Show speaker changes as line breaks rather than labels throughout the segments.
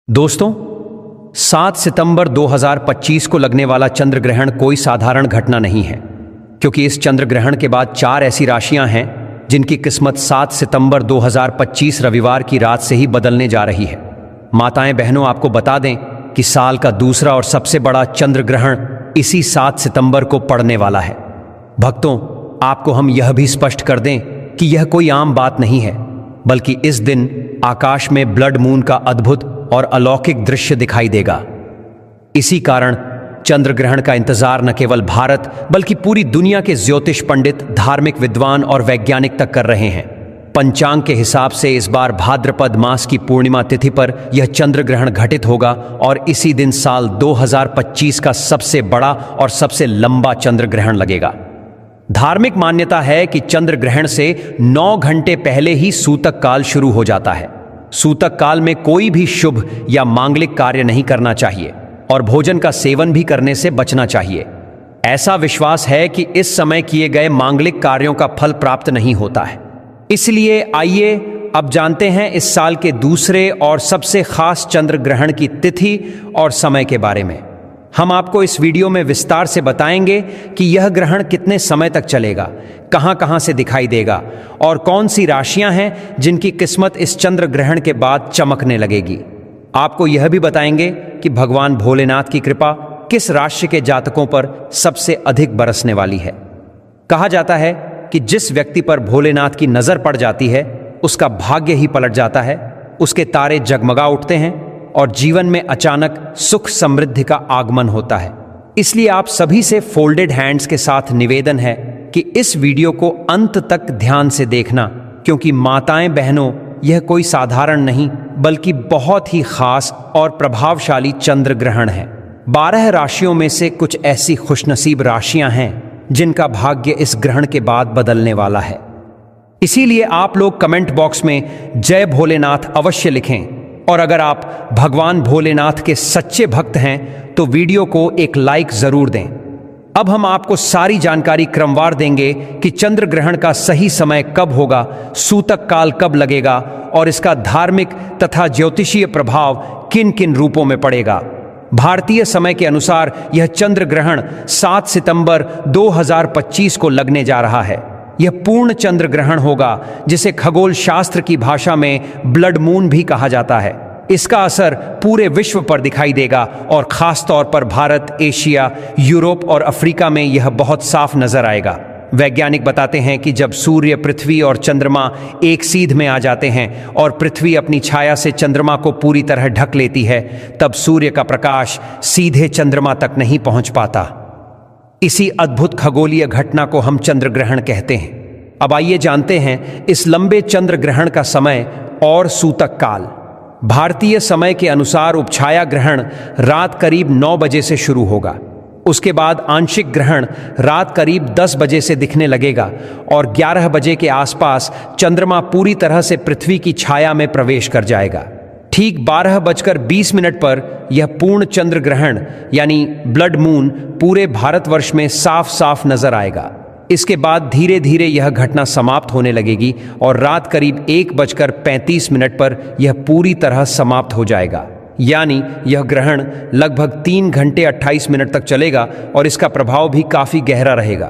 दोस्तों, 7 सितंबर 2025 को लगने वाला चंद्र ग्रहण कोई साधारण घटना नहीं है, क्योंकि इस चंद्र ग्रहण के बाद 4 ऐसी राशियां हैं जिनकी किस्मत 7 सितंबर 2025 रविवार की रात से ही बदलने जा रही है। माताएं बहनों, आपको बता दें कि साल का दूसरा और सबसे बड़ा चंद्र ग्रहण इसी 7 सितंबर को पड़ने वाला है। भक्तों, आपको हम यह भी स्पष्ट कर दें कि यह कोई आम बात नहीं है, बल्कि इस दिन आकाश में ब्लड मून का अद्भुत और अलौकिक दृश्य दिखाई देगा। इसी कारण चंद्र ग्रहण का इंतजार न केवल भारत बल्कि पूरी दुनिया के ज्योतिष पंडित, धार्मिक विद्वान और वैज्ञानिक तक कर रहे हैं। पंचांग के हिसाब से इस बार भाद्रपद मास की पूर्णिमा तिथि पर यह चंद्र ग्रहण घटित होगा और इसी दिन साल 2025 का सबसे बड़ा और सबसे लंबा चंद्र ग्रहण लगेगा। धार्मिक मान्यता है कि चंद्र ग्रहण से 9 घंटे पहले ही सूतक काल शुरू हो जाता है। सूतक काल में कोई भी शुभ या मांगलिक कार्य नहीं करना चाहिए और भोजन का सेवन भी करने से बचना चाहिए। ऐसा विश्वास है कि इस समय किए गए मांगलिक कार्यों का फल प्राप्त नहीं होता है। इसलिए आइए अब जानते हैं इस साल के दूसरे और सबसे खास चंद्र ग्रहण की तिथि और समय के बारे में। हम आपको इस वीडियो में विस्तार से बताएंगे कि यह ग्रहण कितने समय तक चलेगा, कहां-कहां से दिखाई देगा और कौन सी राशियां हैं जिनकी किस्मत इस चंद्र ग्रहण के बाद चमकने लगेगी। आपको यह भी बताएंगे कि भगवान भोलेनाथ की कृपा किस राशि के जातकों पर सबसे अधिक बरसने वाली है। कहा जाता है कि जिस व्यक्ति पर भोलेनाथ की नजर पड़ जाती है उसका भाग्य ही पलट जाता है, उसके तारे जगमगा उठते हैं और जीवन में अचानक सुख समृद्धि का आगमन होता है। इसलिए आप सभी से फोल्डेड हैंड्स के साथ निवेदन है कि इस वीडियो को अंत तक ध्यान से देखना, क्योंकि माताएं बहनों, यह कोई साधारण नहीं बल्कि बहुत ही खास और प्रभावशाली चंद्र ग्रहण है। 12 राशियों में से कुछ ऐसी खुशनसीब राशियां हैं जिनका भाग्य इस ग्रहण के बाद बदलने वाला है। इसीलिए आप लोग कमेंट बॉक्स में जय भोलेनाथ अवश्य लिखें और अगर आप भगवान भोलेनाथ के सच्चे भक्त हैं तो वीडियो को एक लाइक जरूर दें। अब हम आपको सारी जानकारी क्रमवार देंगे कि चंद्र ग्रहण का सही समय कब होगा, सूतक काल कब लगेगा और इसका धार्मिक तथा ज्योतिषीय प्रभाव किन किन रूपों में पड़ेगा। भारतीय समय के अनुसार यह चंद्र ग्रहण 7 सितंबर 2025 को लगने जा रहा है। यह पूर्ण चंद्र ग्रहण होगा, जिसे खगोल शास्त्र की भाषा में ब्लड मून भी कहा जाता है। इसका असर पूरे विश्व पर दिखाई देगा और खास तौर पर भारत, एशिया, यूरोप और अफ्रीका में यह बहुत साफ नजर आएगा। वैज्ञानिक बताते हैं कि जब सूर्य, पृथ्वी और चंद्रमा एक सीध में आ जाते हैं और पृथ्वी अपनी छाया से चंद्रमा को पूरी तरह ढक लेती है, तब सूर्य का प्रकाश सीधे चंद्रमा तक नहीं पहुंच पाता। इसी अद्भुत खगोलीय घटना को हम चंद्र ग्रहण कहते हैं। अब आइए जानते हैं इस लंबे चंद्र ग्रहण का समय और सूतक काल। भारतीय समय के अनुसार उपछाया ग्रहण रात करीब 9 बजे से शुरू होगा। उसके बाद आंशिक ग्रहण रात करीब 10 बजे से दिखने लगेगा और 11 बजे के आसपास चंद्रमा पूरी तरह से पृथ्वी की छाया में प्रवेश कर जाएगा। ठीक 12:20 पर यह पूर्ण चंद्र ग्रहण यानी ब्लड मून पूरे भारतवर्ष में साफ साफ नजर आएगा। इसके बाद धीरे धीरे यह घटना समाप्त होने लगेगी और रात करीब 1:35 पर यह पूरी तरह समाप्त हो जाएगा। यानी यह ग्रहण लगभग 3 घंटे 28 मिनट तक चलेगा और इसका प्रभाव भी काफी गहरा रहेगा।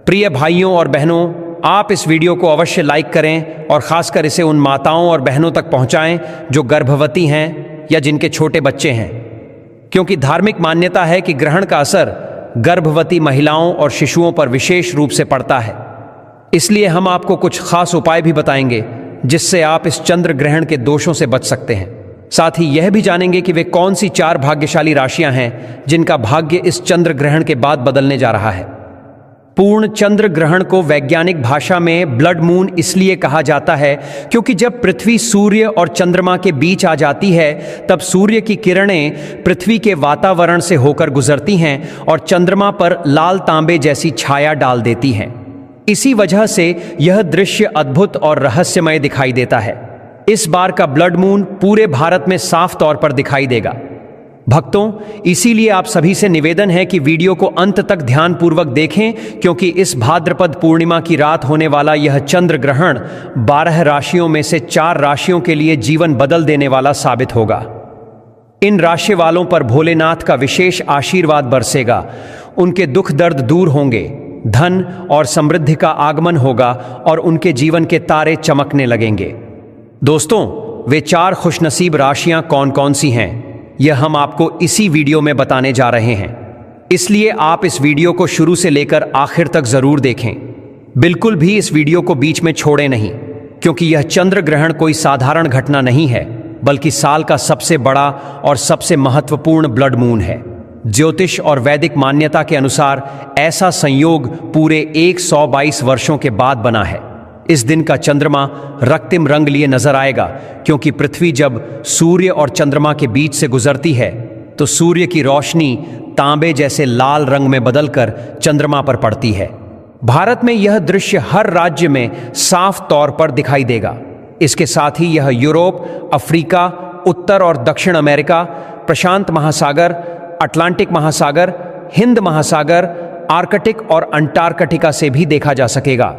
प्रिय भाइयों और बहनों, आप इस वीडियो को अवश्य लाइक करें और खासकर इसे उन माताओं और बहनों तक पहुंचाएं जो गर्भवती हैं या जिनके छोटे बच्चे हैं, क्योंकि धार्मिक मान्यता है कि ग्रहण का असर गर्भवती महिलाओं और शिशुओं पर विशेष रूप से पड़ता है। इसलिए हम आपको कुछ खास उपाय भी बताएंगे जिससे आप इस चंद्र ग्रहण के दोषों से बच सकते हैं। साथ ही यह भी जानेंगे कि वे कौन सी 4 भाग्यशाली राशियां हैं जिनका भाग्य इस चंद्र ग्रहण के बाद बदलने जा रहा है। पूर्ण चंद्र ग्रहण को वैज्ञानिक भाषा में ब्लड मून इसलिए कहा जाता है क्योंकि जब पृथ्वी सूर्य और चंद्रमा के बीच आ जाती है तब सूर्य की किरणें पृथ्वी के वातावरण से होकर गुजरती हैं और चंद्रमा पर लाल तांबे जैसी छाया डाल देती हैं। इसी वजह से यह दृश्य अद्भुत और रहस्यमय दिखाई देता है। इस बार का ब्लड मून पूरे भारत में साफ तौर पर दिखाई देगा। भक्तों, इसीलिए आप सभी से निवेदन है कि वीडियो को अंत तक ध्यानपूर्वक देखें, क्योंकि इस भाद्रपद पूर्णिमा की रात होने वाला यह चंद्र ग्रहण 12 राशियों में से 4 राशियों के लिए जीवन बदल देने वाला साबित होगा। इन राशि वालों पर भोलेनाथ का विशेष आशीर्वाद बरसेगा। उनके दुख दर्द दूर होंगे, धन और समृद्धि का आगमन होगा और उनके जीवन के तारे चमकने लगेंगे। दोस्तों, वे 4 खुशनसीब राशियां कौन कौन सी हैं, यह हम आपको इसी वीडियो में बताने जा रहे हैं। इसलिए आप इस वीडियो को शुरू से लेकर आखिर तक जरूर देखें। बिल्कुल भी इस वीडियो को बीच में छोड़ें नहीं, क्योंकि यह चंद्र ग्रहण कोई साधारण घटना नहीं है, बल्कि साल का सबसे बड़ा और सबसे महत्वपूर्ण ब्लड मून है। ज्योतिष और वैदिक मान्यता के अनुसार ऐसा संयोग पूरे 122 वर्षों के बाद बना है। इस दिन का चंद्रमा रक्तिम रंग लिए नजर आएगा, क्योंकि पृथ्वी जब सूर्य और चंद्रमा के बीच से गुजरती है तो सूर्य की रोशनी तांबे जैसे लाल रंग में बदलकर चंद्रमा पर पड़ती है। भारत में यह दृश्य हर राज्य में साफ तौर पर दिखाई देगा। इसके साथ ही यह यूरोप, अफ्रीका, उत्तर और दक्षिण अमेरिका, प्रशांत महासागर, अटलांटिक महासागर, हिंद महासागर, आर्कटिक और अंटार्कटिका से भी देखा जा सकेगा।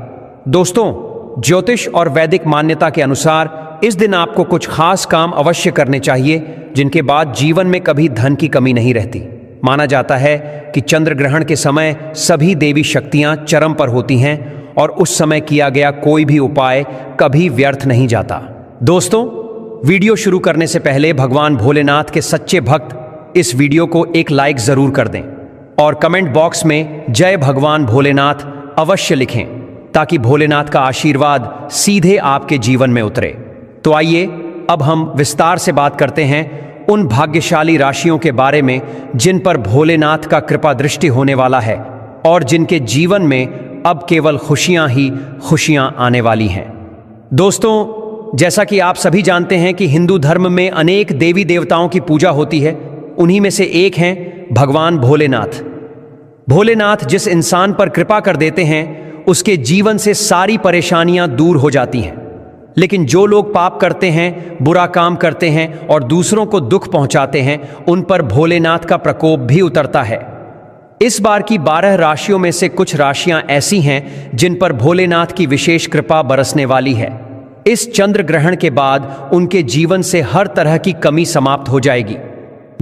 दोस्तों, ज्योतिष और वैदिक मान्यता के अनुसार इस दिन आपको कुछ खास काम अवश्य करने चाहिए, जिनके बाद जीवन में कभी धन की कमी नहीं रहती। माना जाता है कि चंद्र ग्रहण के समय सभी देवी शक्तियां चरम पर होती हैं और उस समय किया गया कोई भी उपाय कभी व्यर्थ नहीं जाता। दोस्तों, वीडियो शुरू करने से पहले भगवान भोलेनाथ के सच्चे भक्त इस वीडियो को एक लाइक जरूर कर दें और कमेंट बॉक्स में जय भगवान भोलेनाथ अवश्य लिखें, ताकि भोलेनाथ का आशीर्वाद सीधे आपके जीवन में उतरे। तो आइए अब हम विस्तार से बात करते हैं उन भाग्यशाली राशियों के बारे में जिन पर भोलेनाथ का कृपा दृष्टि होने वाला है और जिनके जीवन में अब केवल खुशियां ही खुशियां आने वाली हैं। दोस्तों, जैसा कि आप सभी जानते हैं कि हिंदू धर्म में अनेक देवी देवताओं की पूजा होती है। उन्हीं में से एक हैं भगवान भोलेनाथ। भोलेनाथ जिस इंसान पर कृपा कर देते हैं, उसके जीवन से सारी परेशानियां दूर हो जाती हैं। लेकिन जो लोग पाप करते हैं, बुरा काम करते हैं और दूसरों को दुख पहुंचाते हैं, उन पर भोलेनाथ का प्रकोप भी उतरता है। इस बार की 12 राशियों में से कुछ राशियां ऐसी हैं जिन पर भोलेनाथ की विशेष कृपा बरसने वाली है। इस चंद्र ग्रहण के बाद उनके जीवन से हर तरह की कमी समाप्त हो जाएगी।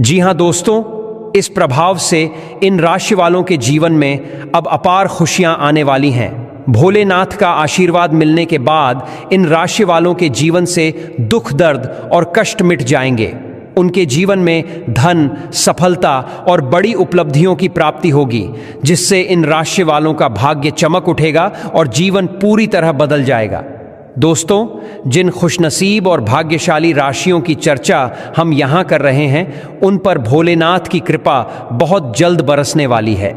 जी हां दोस्तों, इस प्रभाव से इन राशि वालों के जीवन में अब अपार खुशियां आने वाली हैं। भोलेनाथ का आशीर्वाद मिलने के बाद इन राशि वालों के जीवन से दुख दर्द और कष्ट मिट जाएंगे। उनके जीवन में धन, सफलता और बड़ी उपलब्धियों की प्राप्ति होगी, जिससे इन राशि वालों का भाग्य चमक उठेगा और जीवन पूरी तरह बदल जाएगा। दोस्तों, जिन खुशनसीब और भाग्यशाली राशियों की चर्चा हम यहाँ कर रहे हैं, उन पर भोलेनाथ की कृपा बहुत जल्द बरसने वाली है।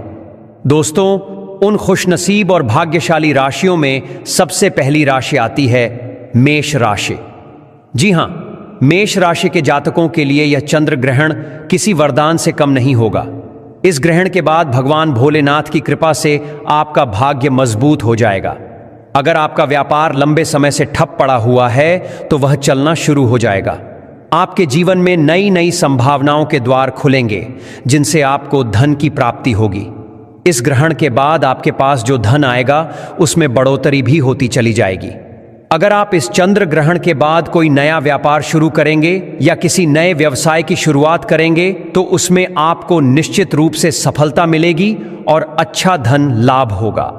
दोस्तों, उन खुशनसीब और भाग्यशाली राशियों में सबसे पहली राशि आती है मेष राशि। जी हां, मेष राशि के जातकों के लिए यह चंद्र ग्रहण किसी वरदान से कम नहीं होगा। इस ग्रहण के बाद भगवान भोलेनाथ की कृपा से आपका भाग्य मजबूत हो जाएगा। अगर आपका व्यापार लंबे समय से ठप पड़ा हुआ है तो वह चलना शुरू हो जाएगा। आपके जीवन में नई नई संभावनाओं के द्वार खुलेंगे, जिनसे आपको धन की प्राप्ति होगी। इस ग्रहण के बाद आपके पास जो धन आएगा, उसमें बढ़ोतरी भी होती चली जाएगी। अगर आप इस चंद्र ग्रहण के बाद कोई नया व्यापार शुरू करेंगे या किसी नए व्यवसाय की शुरुआत करेंगे, तो उसमें आपको निश्चित रूप से सफलता मिलेगी और अच्छा धन लाभ होगा।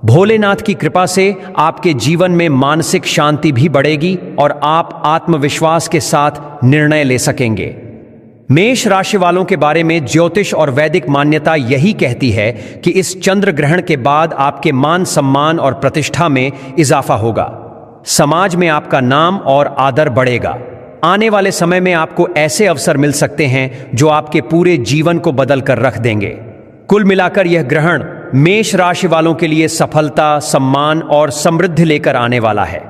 भोलेनाथ की कृपा से आपके जीवन में मानसिक शांति भी बढ़ेगी और आप आत्मविश्वास के साथ निर्णय ले सकेंगे। मेष राशि वालों के बारे में ज्योतिष और वैदिक मान्यता यही कहती है कि इस चंद्र ग्रहण के बाद आपके मान सम्मान और प्रतिष्ठा में इजाफा होगा। समाज में आपका नाम और आदर बढ़ेगा। आने वाले समय में आपको ऐसे अवसर मिल सकते हैं जो आपके पूरे जीवन को बदल कर रख देंगे। कुल मिलाकर यह ग्रहण मेष राशि वालों के लिए सफलता, सम्मान और समृद्धि लेकर आने वाला है।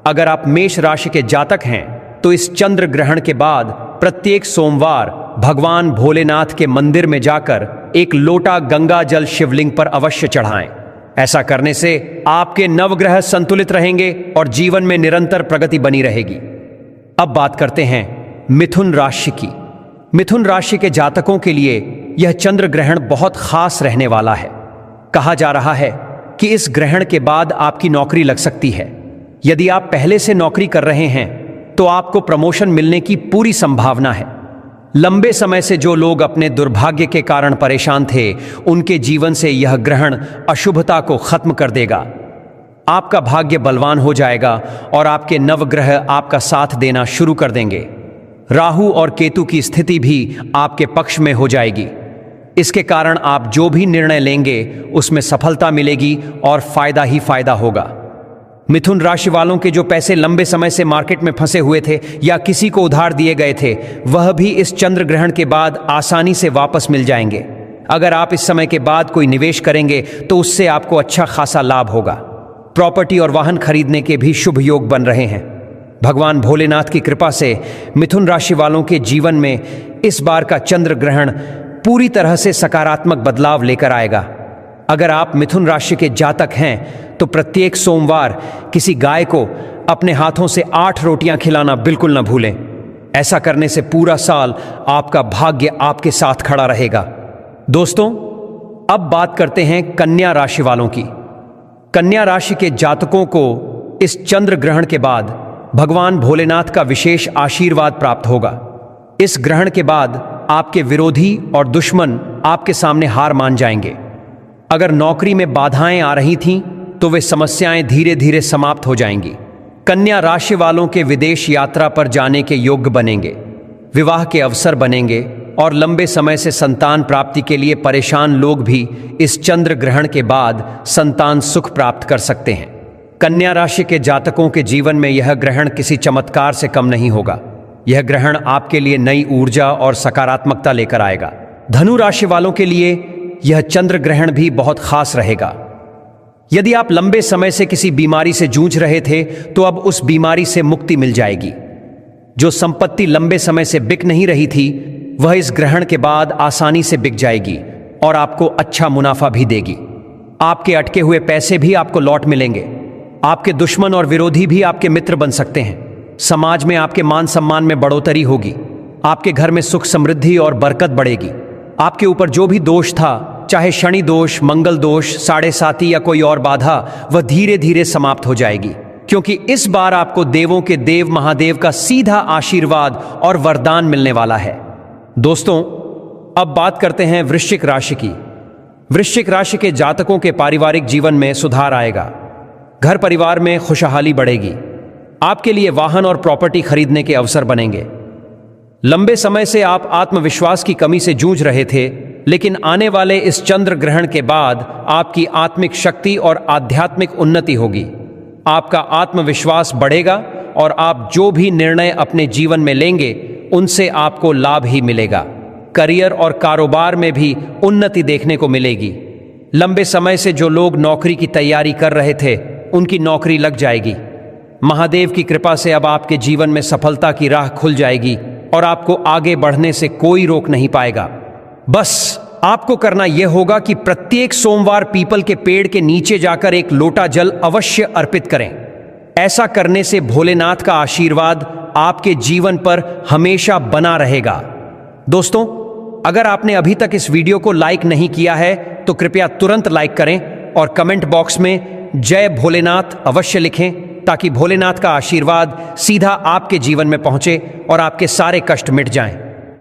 अगर आप मेष राशि के जातक हैं तो इस चंद्र ग्रहण के बाद प्रत्येक सोमवार भगवान भोलेनाथ के मंदिर में जाकर एक लोटा गंगा जल शिवलिंग पर अवश्य चढ़ाएं। ऐसा करने से आपके नवग्रह संतुलित रहेंगे और जीवन में निरंतर प्रगति बनी रहेगी। अब बात करते हैं मिथुन राशि की। मिथुन राशि के जातकों के लिए यह चंद्र ग्रहण बहुत खास रहने वाला है। कहा जा रहा है कि इस ग्रहण के बाद आपकी नौकरी लग सकती है। यदि आप पहले से नौकरी कर रहे हैं तो आपको प्रमोशन मिलने की पूरी संभावना है। लंबे समय से जो लोग अपने दुर्भाग्य के कारण परेशान थे, उनके जीवन से यह ग्रहण अशुभता को खत्म कर देगा। आपका भाग्य बलवान हो जाएगा और आपके नवग्रह आपका साथ देना शुरू कर देंगे। राहु और केतु की स्थिति भी आपके पक्ष में हो जाएगी। इसके कारण आप जो भी निर्णय लेंगे उसमें सफलता मिलेगी और फायदा ही फायदा होगा। मिथुन राशि वालों के जो पैसे लंबे समय से मार्केट में फंसे हुए थे या किसी को उधार दिए गए थे, वह भी इस चंद्र ग्रहण के बाद आसानी से वापस मिल जाएंगे। अगर आप इस समय के बाद कोई निवेश करेंगे तो उससे आपको अच्छा खासा लाभ होगा। प्रॉपर्टी और वाहन खरीदने के भी शुभ योग बन रहे हैं। भगवान भोलेनाथ की कृपा से मिथुन राशि वालों के जीवन में इस बार का चंद्र ग्रहण पूरी तरह से सकारात्मक बदलाव लेकर आएगा। अगर आप मिथुन राशि के जातक हैं तो प्रत्येक सोमवार किसी गाय को अपने हाथों से 8 रोटियां खिलाना बिल्कुल न भूलें। ऐसा करने से पूरा साल आपका भाग्य आपके साथ खड़ा रहेगा। दोस्तों, अब बात करते हैं कन्या राशि वालों की। कन्या राशि के जातकों को इस चंद्र ग्रहण के बाद भगवान भोलेनाथ का विशेष आशीर्वाद प्राप्त होगा। इस ग्रहण के बाद आपके विरोधी और दुश्मन आपके सामने हार मान जाएंगे। अगर नौकरी में बाधाएं आ रही थीं तो वे समस्याएं धीरे धीरे समाप्त हो जाएंगी। कन्या राशि वालों के विदेश यात्रा पर जाने के योग्य बनेंगे, विवाह के अवसर बनेंगे और लंबे समय से संतान प्राप्ति के लिए परेशान लोग भी इस चंद्र ग्रहण के बाद संतान सुख प्राप्त कर सकते हैं। कन्या राशि के जातकों के जीवन में यह ग्रहण किसी चमत्कार से कम नहीं होगा। यह ग्रहण आपके लिए नई ऊर्जा और सकारात्मकता लेकर आएगा। धनु राशि वालों के लिए यह चंद्र ग्रहण भी बहुत खास रहेगा। यदि आप लंबे समय से किसी बीमारी से जूझ रहे थे तो अब उस बीमारी से मुक्ति मिल जाएगी। जो संपत्ति लंबे समय से बिक नहीं रही थी, वह इस ग्रहण के बाद आसानी से बिक जाएगी और आपको अच्छा मुनाफा भी देगी। आपके अटके हुए पैसे भी आपको लौट मिलेंगे। आपके दुश्मन और विरोधी भी आपके मित्र बन सकते हैं। समाज में आपके मान सम्मान में बढ़ोतरी होगी। आपके घर में सुख समृद्धि और बरकत बढ़ेगी। आपके ऊपर जो भी दोष था, चाहे शनि दोष, मंगल दोष, 7.5 या कोई और बाधा, वह धीरे धीरे समाप्त हो जाएगी, क्योंकि इस बार आपको देवों के देव महादेव का सीधा आशीर्वाद और वरदान मिलने वाला है। दोस्तों, अब बात करते हैं वृश्चिक राशि की। वृश्चिक राशि के जातकों के पारिवारिक जीवन में सुधार आएगा। घर परिवार में खुशहाली बढ़ेगी। आपके लिए वाहन और प्रॉपर्टी खरीदने के अवसर बनेंगे। लंबे समय से आप आत्मविश्वास की कमी से जूझ रहे थे, लेकिन आने वाले इस चंद्र ग्रहण के बाद आपकी आत्मिक शक्ति और आध्यात्मिक उन्नति होगी। आपका आत्मविश्वास बढ़ेगा और आप जो भी निर्णय अपने जीवन में लेंगे उनसे आपको लाभ ही मिलेगा। करियर और कारोबार में भी उन्नति देखने को मिलेगी। लंबे समय से जो लोग नौकरी की तैयारी कर रहे थे, उनकी नौकरी लग जाएगी। महादेव की कृपा से अब आपके जीवन में सफलता की राह खुल जाएगी और आपको आगे बढ़ने से कोई रोक नहीं पाएगा। बस आपको करना यह होगा कि प्रत्येक सोमवार पीपल के पेड़ के नीचे जाकर एक लोटा जल अवश्य अर्पित करें। ऐसा करने से भोलेनाथ का आशीर्वाद आपके जीवन पर हमेशा बना रहेगा। दोस्तों, अगर आपने अभी तक इस वीडियो को लाइक नहीं किया है तो कृपया तुरंत लाइक करें और कमेंट बॉक्स में जय भोलेनाथ अवश्य लिखें, ताकि भोलेनाथ का आशीर्वाद सीधा आपके जीवन में पहुंचे और आपके सारे कष्ट मिट जाएं।